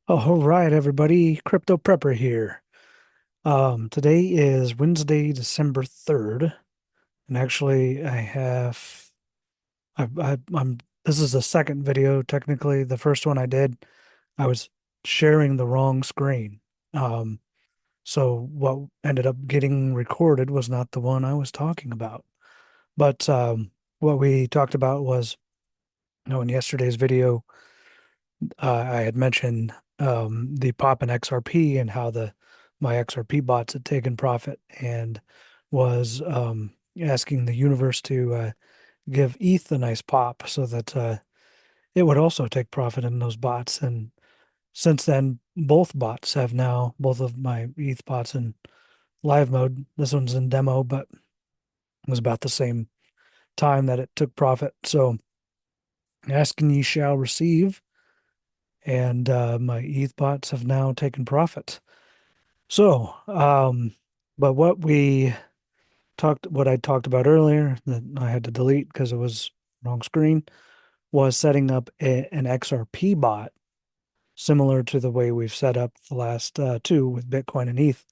All right, everybody. Crypto Prepper here. Today is Wednesday, December 3rd, and actually I'm this is the second video. Technically, the first one I did, I was sharing the wrong screen. Um, so what ended up getting recorded was not the one I was talking about. But what we talked about was, in yesterday's video, I had mentioned the pop in XRP and how the my XRP bots had taken profit and was asking the universe to give ETH a nice pop so that it would also take profit in those bots. And since then, both of my ETH bots in live mode. This one's in demo, but it was about the same time that it took profit. So ask and ye shall receive. And my ETH bots have now taken profit. So, but what I talked about earlier that I had to delete because it was wrong screen was setting up an XRP bot similar to the way we've set up the last two with Bitcoin and ETH,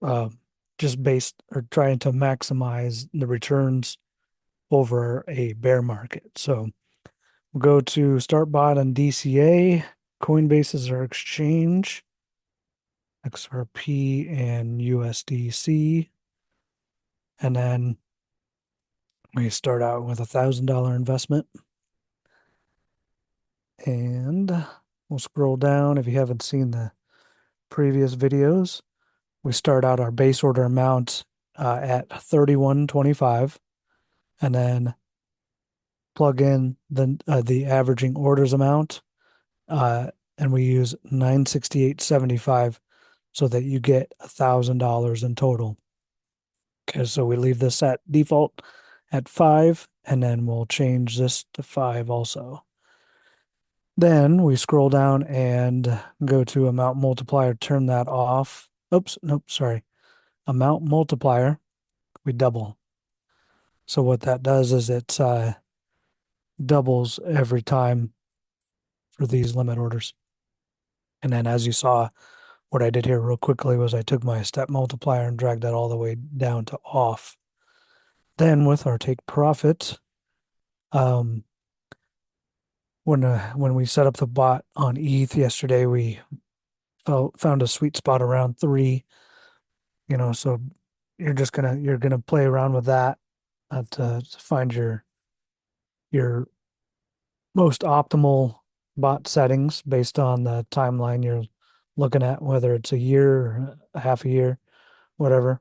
uh, just based or trying to maximize the returns over a bear market. So we'll go to start bot on DCA. Coinbase is our exchange. XRP and USDC. And then we start out with $1,000 investment. And we'll scroll down. If you haven't seen the previous videos, we start out our base order amount at 31.25 and then plug in the averaging orders amount. And we use 968.75 so that you get $1,000 in total. Okay, so we leave this at default at 5, and then we'll change this to 5 also. Then we scroll down and go to amount multiplier, turn that off. Oops, nope, sorry. Amount multiplier, we double. So what that does is it doubles every time for these limit orders. And then as you saw, what I did here real quickly was I took my step multiplier and dragged that all the way down to off. Then with our take profit, um, when we set up the bot on ETH yesterday, we found a sweet spot around 3. So you're gonna play around with that to find your most optimal bot settings based on the timeline you're looking at, whether it's a year, a half a year, whatever.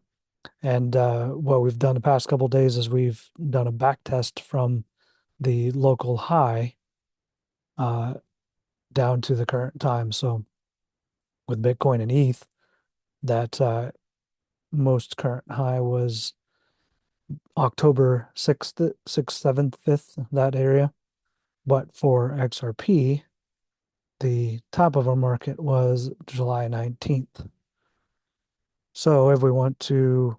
And what we've done the past couple days is we've done a back test from the local high uh, down to the current time. So with Bitcoin and ETH, that most current high was October 6th, 6th, 7th, 5th, that area. But for XRP, the top of our market was July 19th. So if we want to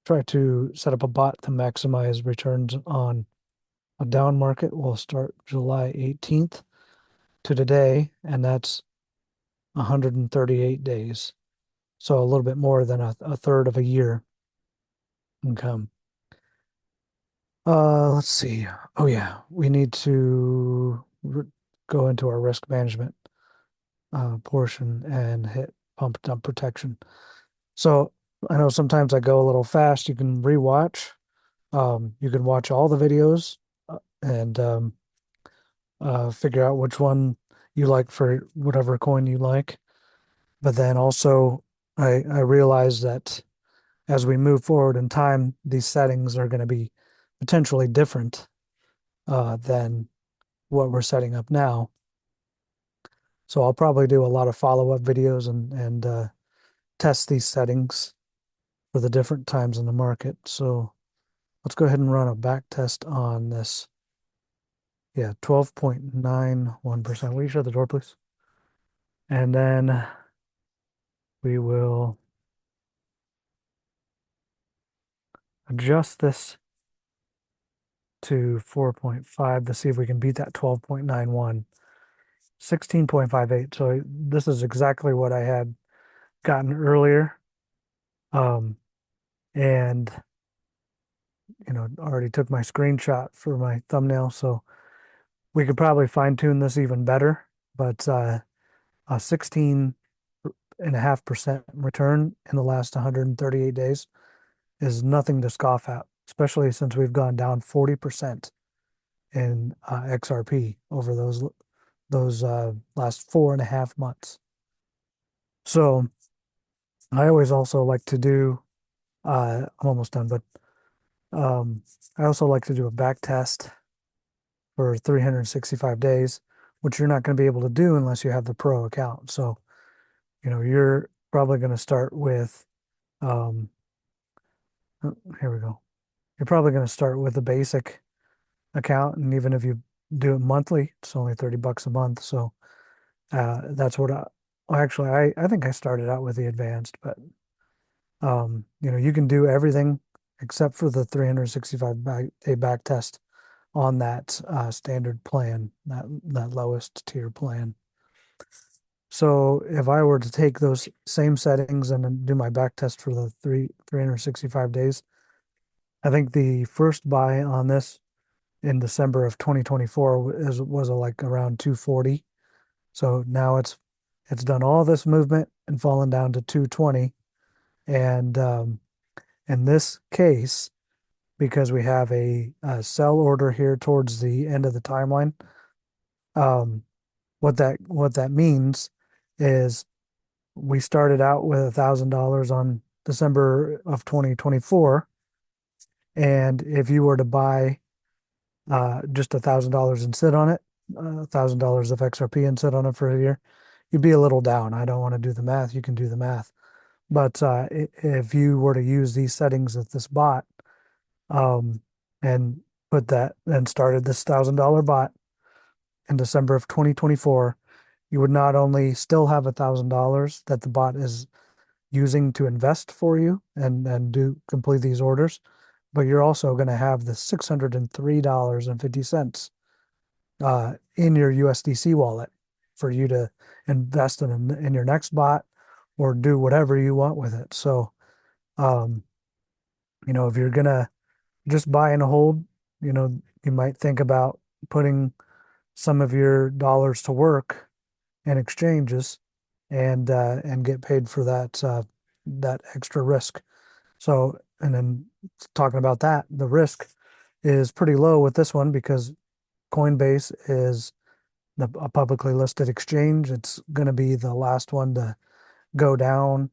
try to set up a bot to maximize returns on a down market, we'll start July 18th to today, and that's 138 days. So a little bit more than a third of a year income. Let's see. Oh yeah, we need to go into our risk management portion and hit pump dump protection. So I know sometimes I go a little fast. You can rewatch. You can watch all the videos and figure out which one you like for whatever coin you like. But then also, I realize that as we move forward in time, these settings are going to be potentially different than what we're setting up now. So I'll probably do a lot of follow-up videos and test these settings for the different times in the market. So let's go ahead and run a back test on this. Yeah, 12.91%. Will you shut the door, please? And then we will adjust this to 4.5 to see if we can beat that 12.91. 16.58. So this is exactly what I had gotten earlier. Um, and already took my screenshot for my thumbnail, so we could probably fine tune this even better. But a 16.5% return in the last 138 days is nothing to scoff at, especially since we've gone down 40% in XRP over those last 4.5 months. So I always also like to do, I'm almost done, but um, I also like to do a back test for 365 days, which you're not going to be able to do unless you have the pro account. So, you're probably going to start with, um, here we go. You're probably going to start with a basic account. And even if you do it monthly, it's only $30 a month. So, that's what well, actually, I think I started out with the advanced, but, you can do everything except for the 365-day back test on that standard plan, that lowest tier plan. So if I were to take those same settings and then do my back test for the 365 days, I think the first buy on this in December of 2024 was like around 240. So now it's done all this movement and fallen down to 220. And in this case, because we have a sell order here towards the end of the timeline, um, what that means is we started out with $1,000 on December of 2024, and if you were to buy just $1,000 and sit on it, $1,000 of XRP and sit on it for a year, you'd be a little down. I don't want to do the math. You can do the math, but if you were to use these settings at this bot, um, and put that and started this $1,000 bot in December of 2024, you would not only still have $1,000 that the bot is using to invest for you and do complete these orders, but you're also going to have the $603.50 in your USDC wallet for you to invest in your next bot or do whatever you want with it. So, um, if you're gonna just buy and hold, you might think about putting some of your dollars to work in exchanges and get paid for that extra risk. So, and then talking about that, the risk is pretty low with this one because Coinbase is a publicly listed exchange. It's going to be the last one to go down.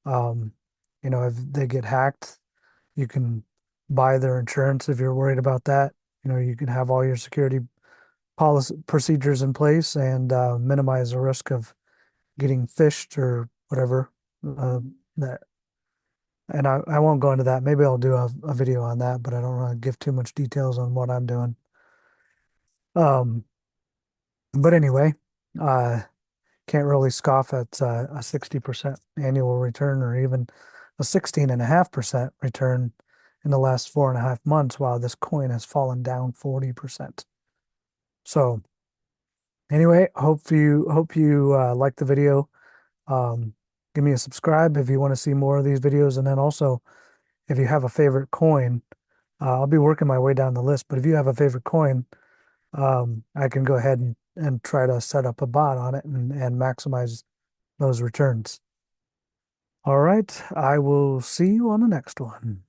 Um, if they get hacked, you can buy their insurance if you're worried about that. You can have all your security policy procedures in place and minimize the risk of getting phished or whatever. That and I won't go into that. Maybe I'll do a video on that, but I don't want to give too much details on what I'm doing. Um, but anyway, uh, can't really scoff at a 60% annual return or even a 16.5% return in the last 4.5 months, while this coin has fallen down 40%. So anyway, hope you like the video. Um, Give me a subscribe if you want to see more of these videos, and then also if you have a favorite coin, I'll be working my way down the list. But if you have a favorite coin, I can go ahead and try to set up a bot on it and maximize those returns. All right, I will see you on the next one.